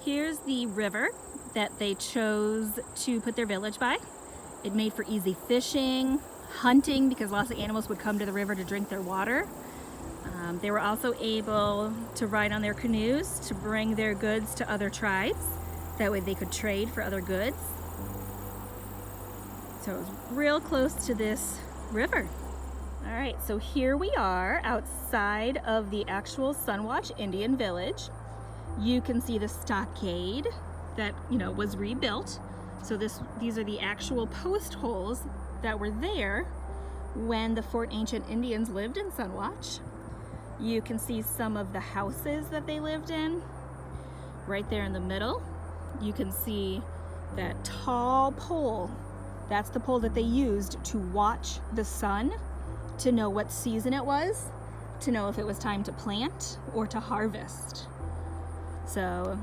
Here's the river that they chose to put their village by. It made for easy fishing, hunting, because lots of animals would come to the river to drink their water. They were also able to ride on their canoes to bring their goods to other tribes. That way they could trade for other goods. So it was real close to this river. All right, so here we are outside of the actual Sunwatch Indian village. You can see the stockade that, was rebuilt. So these are the actual post holes that were there when the Fort Ancient Indians lived in Sunwatch. You can see some of the houses that they lived in. Right there in the middle, you can see that tall pole. That's the pole that they used to watch the sun, to know what season it was, to know if it was time to plant or to harvest. So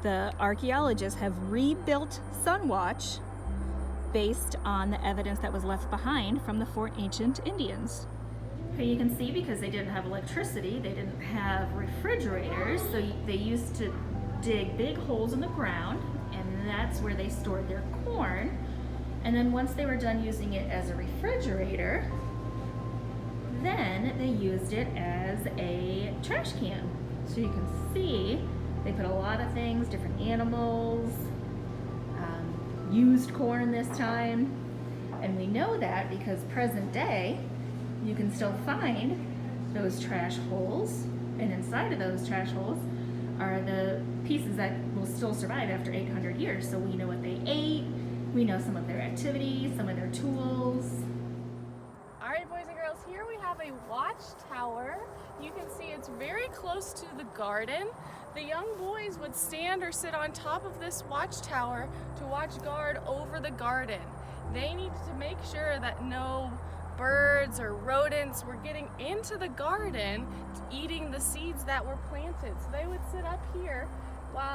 the archaeologists have rebuilt Sunwatch based on the evidence that was left behind from the Fort Ancient Indians. Here you can see, because they didn't have electricity, they didn't have refrigerators, so they used to dig big holes in the ground, and that's where they stored their corn. And then once they were done using it as a refrigerator, then they used it as a trash can. So you can see they put a lot of things, different animals, used corn this time. And we know that because present day, you can still find those trash holes, and inside of those trash holes are the pieces that will still survive after 800 years. So we know what they ate, we know some of their activities, some of their tools. All right, boys and girls, here we have a watchtower. You can see it's very close to the garden. The young boys would stand or sit on top of this watchtower to watch guard over the garden. They needed to make sure that no birds or rodents were getting into the garden, eating the seeds that were planted. So they would sit up here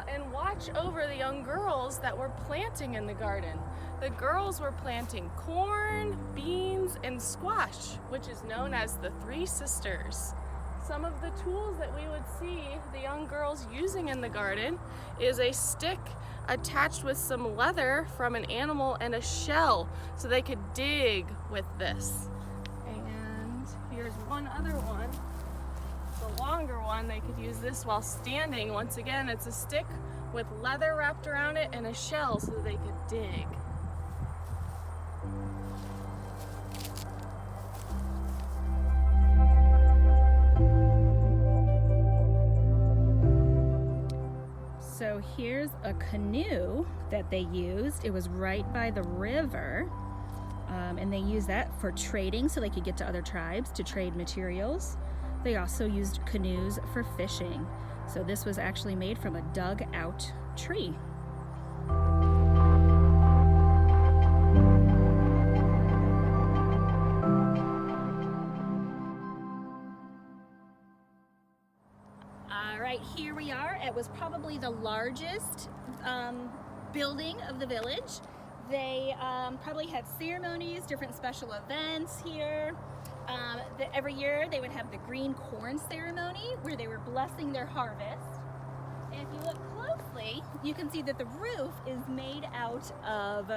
and watch over the young girls that were planting in the garden. The girls were planting corn, beans, and squash, which is known as the Three Sisters. Some of the tools that we would see the young girls using in the garden is a stick attached with some leather from an animal and a shell, so they could dig with this. And here's one other one, the longer one. They could use this while standing. Once again, it's a stick with leather wrapped around it and a shell so they could dig. So here's a canoe that they used. It was right by the river, and they used that for trading so they could get to other tribes to trade materials. They also used canoes for fishing. So this was actually made from a dug out tree. All right, here we are. It was probably the largest building of the village. They probably had ceremonies, different special events here. Every year they would have the green corn ceremony where they were blessing their harvest. And if you look closely, you can see that the roof is made out of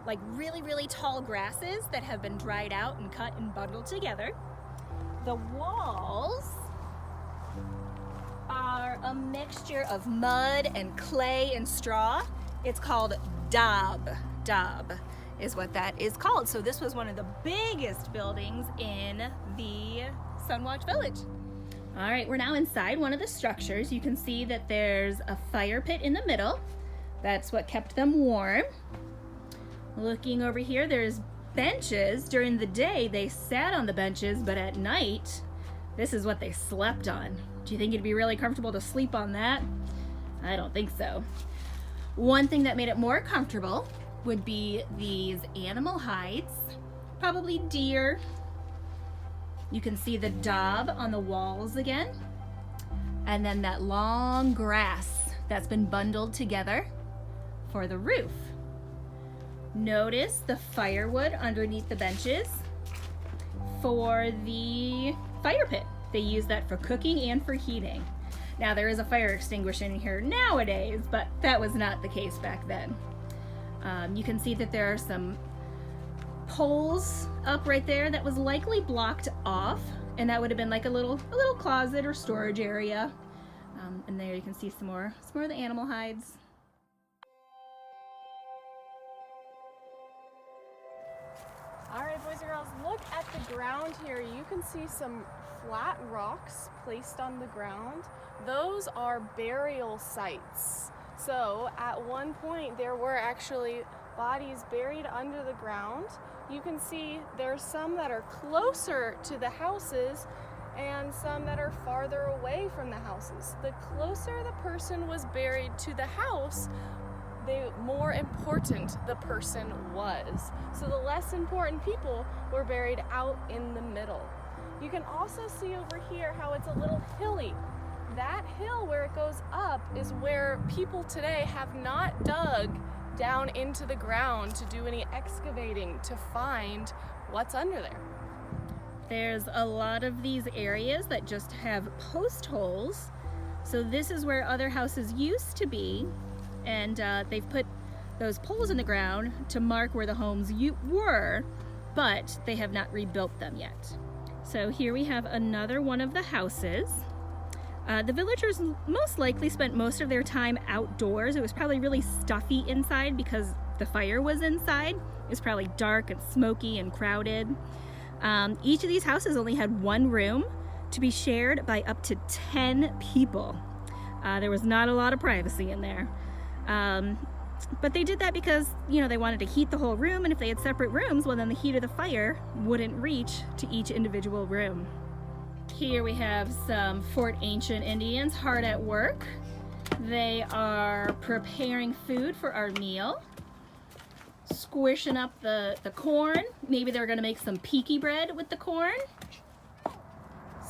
like really, really tall grasses that have been dried out and cut and bundled together. The walls are a mixture of mud and clay and straw. It's called daub. Daub is what that is called. So this was one of the biggest buildings in the Sunwatch village. All right, we're now inside one of the structures. You can see that there's a fire pit in the middle. That's what kept them warm. Looking over here, there's benches. During the day, they sat on the benches, but at night, this is what they slept on. Do you think it'd be really comfortable to sleep on that? I don't think so. One thing that made it more comfortable would be these animal hides, probably deer. You can see the daub on the walls again, and then that long grass that's been bundled together for the roof. Notice the firewood underneath the benches for the fire pit. They use that for cooking and for heating. Now there is a fire extinguisher in here nowadays, but that was not the case back then. You can see that there are some poles up right there that was likely blocked off, and that would have been like a little closet or storage area. And there you can see some more of the animal hides. All right, boys and girls, look at the ground here. You can see some flat rocks placed on the ground. Those are burial sites. So at one point there were actually bodies buried under the ground. You can see there's some that are closer to the houses and some that are farther away from the houses. The closer the person was buried to the house, the more important the person was. So the less important people were buried out in the middle. You can also see over here how it's a little hilly. That hill where it goes up is where people today have not dug down into the ground to do any excavating to find what's under there. There's a lot of these areas that just have post holes. So this is where other houses used to be, and they've put those poles in the ground to mark where the homes were, but they have not rebuilt them yet. So here we have another one of the houses. The villagers most likely spent most of their time outdoors. It was probably really stuffy inside because the fire was inside. It was probably dark and smoky and crowded. Each of these houses only had one room to be shared by up to 10 people. There was not a lot of privacy in there. But they did that because, you know, they wanted to heat the whole room, and if they had separate rooms, well, then the heat of the fire wouldn't reach to each individual room. Here we have some Fort Ancient Indians hard at work. They are preparing food for our meal, squishing up the corn. Maybe they're gonna make some peaky bread with the corn.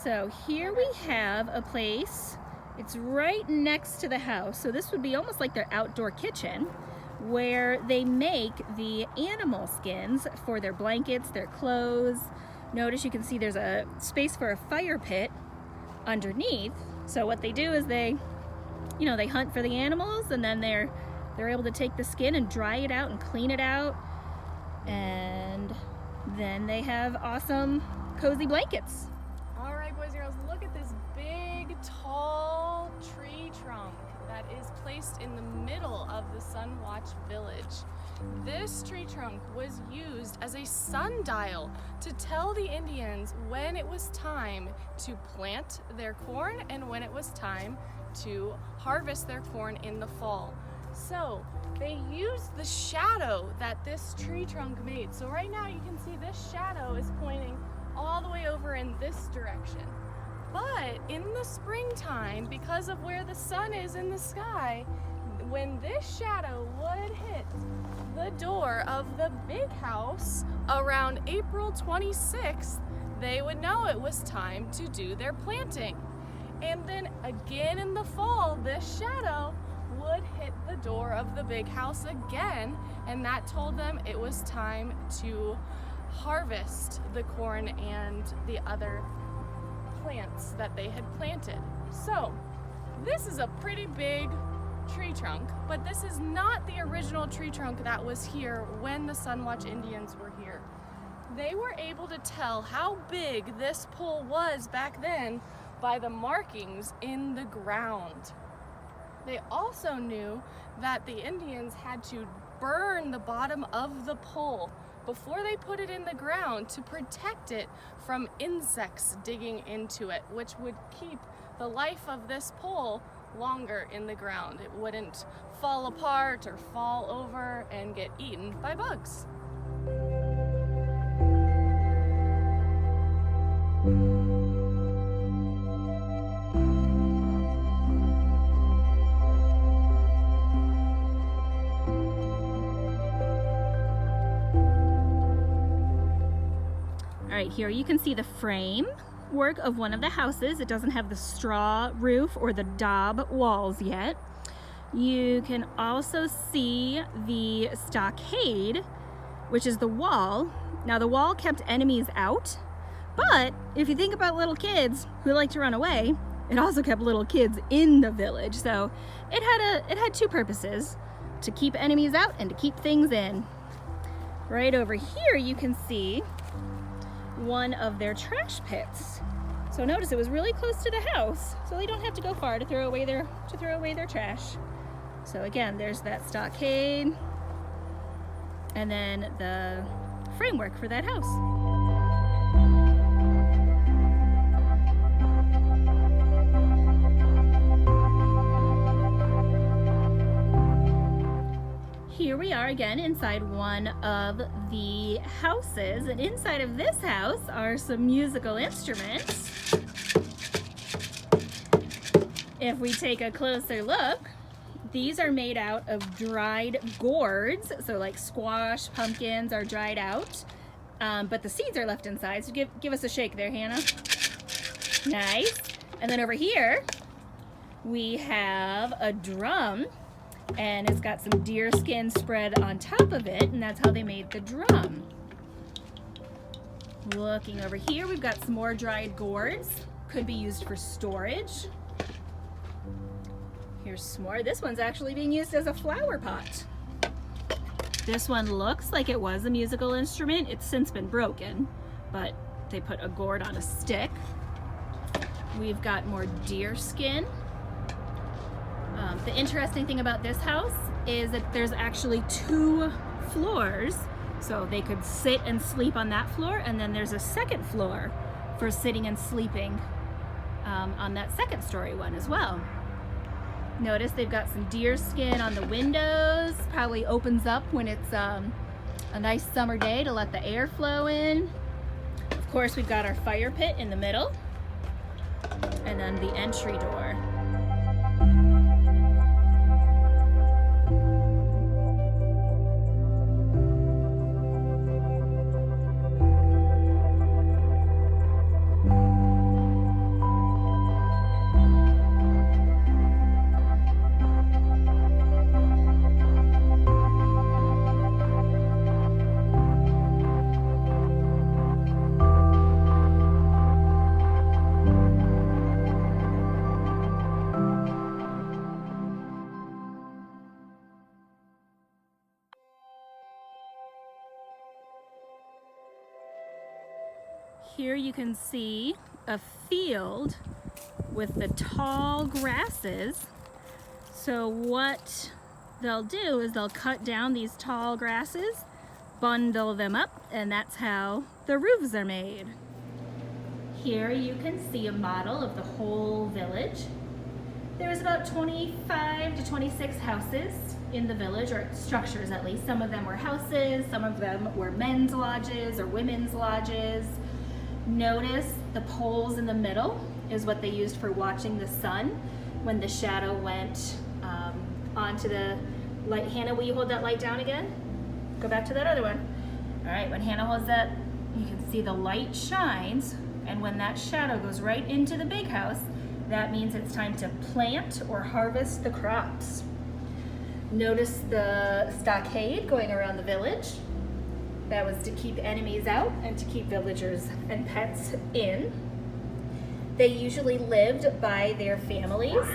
So here we have a place, it's right next to the house. So this would be almost like their outdoor kitchen, where they make the animal skins for their blankets, their clothes. Notice you can see there's a space for a fire pit underneath. So what they do is they hunt for the animals, and then they're able to take the skin and dry it out and clean it out. And then they have awesome cozy blankets. All right, boys and girls, look at this big, tall tree trunk that is placed in the middle of the Sunwatch village. This tree trunk was used as a sundial to tell the Indians when it was time to plant their corn and when it was time to harvest their corn in the fall. So they used the shadow that this tree trunk made. So right now you can see this shadow is pointing all the way over in this direction. But in the springtime, because of where the sun is in the sky, when this shadow would hit the door of the big house around April 26th, they would know it was time to do their planting. And then again in the fall, this shadow would hit the door of the big house again, and that told them it was time to harvest the corn and the other plants that they had planted. So this is a pretty big tree trunk, but this is not the original tree trunk that was here when the Sunwatch Indians were here. They were able to tell how big this pole was back then by the markings in the ground. They also knew that the Indians had to burn the bottom of the pole before they put it in the ground to protect it from insects digging into it, which would keep the life of this pole longer in the ground. It wouldn't fall apart or fall over and get eaten by bugs. All right, here you can see the frame work of one of the houses. It doesn't have the straw roof or the daub walls yet. You can also see the stockade, which is the wall. Now the wall kept enemies out, but if you think about little kids who like to run away, it also kept little kids in the village. So it had two purposes: to keep enemies out and to keep things in. Right over here you can see one of their trash pits. So notice it was really close to the house, so they don't have to go far to throw away their trash. So again, there's that stockade and then the framework for that house. Here we are again inside one of the houses, and inside of this house are some musical instruments. If we take a closer look, these are made out of dried gourds, so like squash, pumpkins are dried out, but the seeds are left inside. So give us a shake there, Hannah. Nice. And then over here we have a drum, and it's got some deer skin spread on top of it, and that's how they made the drum. Looking over here, we've got some more dried gourds. Could be used for storage. Here's some more. This one's actually being used as a flower pot. This one looks like it was a musical instrument. It's since been broken, but they put a gourd on a stick. We've got more deer skin. The interesting thing about this house is that there's actually 2 floors, so they could sit and sleep on that floor, and then there's a second floor for sitting and sleeping on that second story one as well. Notice they've got some deer skin on the windows, probably opens up when it's a nice summer day to let the air flow in. Of course, we've got our fire pit in the middle, and then the entry door. Here you can see a field with the tall grasses. So what they'll do is they'll cut down these tall grasses, bundle them up, and that's how the roofs are made. Here you can see a model of the whole village. There's about 25 to 26 houses in the village, or structures at least. Some of them were houses, some of them were men's lodges or women's lodges. Notice the poles in the middle is what they used for watching the sun when the shadow went onto the light. Hannah, will you hold that light down again? Go back to that other one. All right, when Hannah holds that, you can see the light shines, and when that shadow goes right into the big house, that means it's time to plant or harvest the crops. Notice the stockade going around the village. That was to keep enemies out and to keep villagers and pets in. They usually lived by their families.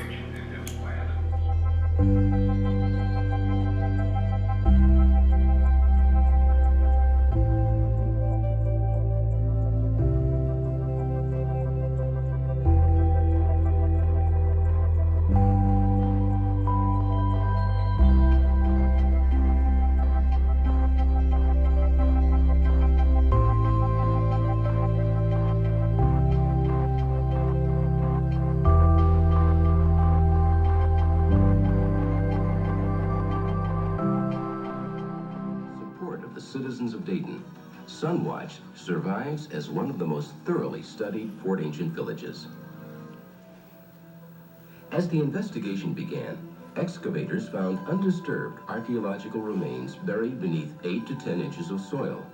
Citizens of Dayton, Sunwatch survives as one of the most thoroughly studied Fort Ancient villages. As the investigation began, excavators found undisturbed archaeological remains buried beneath 8 to 10 inches of soil.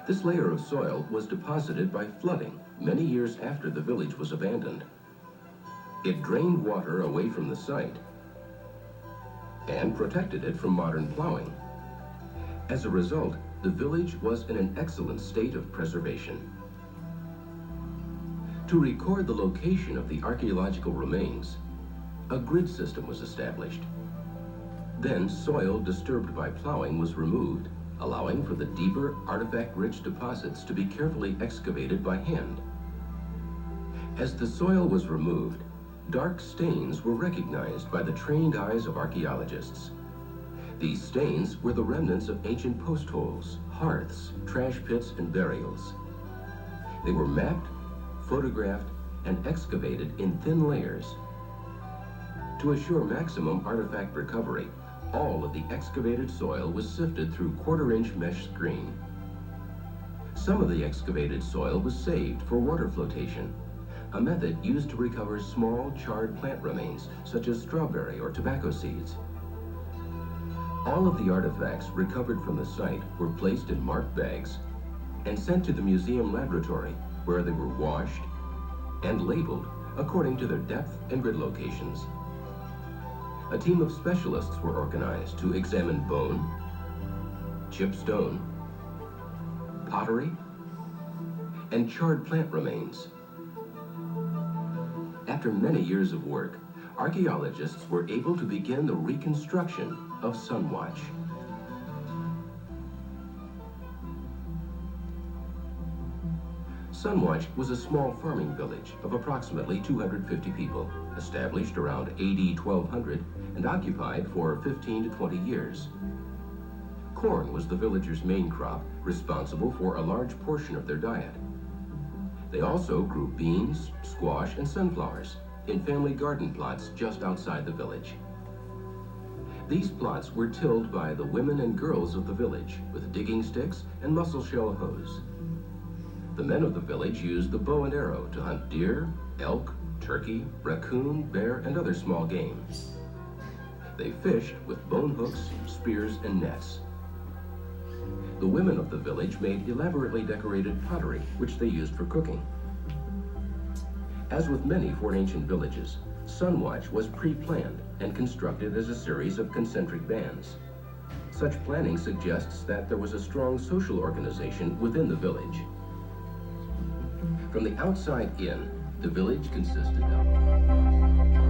This layer of soil was deposited by flooding many years after the village was abandoned. It drained water away from the site and protected it from modern plowing. As a result, the village was in an excellent state of preservation. To To record the location of the archaeological remains, a grid system was established. Then soil disturbed by plowing was removed, allowing for the deeper, artifact-rich deposits to be carefully excavated by hand. As the soil was removed, dark stains were recognized by the trained eyes of archaeologists. These stains were the remnants of ancient post holes, hearths, trash pits, and burials. They were mapped, photographed, and excavated in thin layers. To assure maximum artifact recovery, all of the excavated soil was sifted through quarter-inch mesh screen. Some of the excavated soil was saved for water flotation, a method used to recover small charred plant remains such as strawberry or tobacco seeds. All of the artifacts recovered from the site were placed in marked bags and sent to the museum laboratory, where they were washed and labeled according to their depth and grid locations. A team of specialists were organized to examine bone, chipped stone, pottery, and charred plant remains. After many years of work, archaeologists were able to begin the reconstruction of Sunwatch. Sunwatch was a small farming village of approximately 250 people, established around AD 1200 and occupied for 15 to 20 years. Corn was the villagers' main crop, responsible for a large portion of their diet. They also grew beans, squash, and sunflowers in family garden plots just outside the village. These plots were tilled by the women and girls of the village with digging sticks and mussel shell hoes. The men of the village used the bow and arrow to hunt deer, elk, turkey, raccoon, bear, and other small game. They fished with bone hooks, spears, and nets. The women of the village made elaborately decorated pottery, which they used for cooking. As with many Fort Ancient villages, Sunwatch was pre-planned and constructed as a series of concentric bands. Such planning suggests that there was a strong social organization within the village. From the outside in, the village consisted of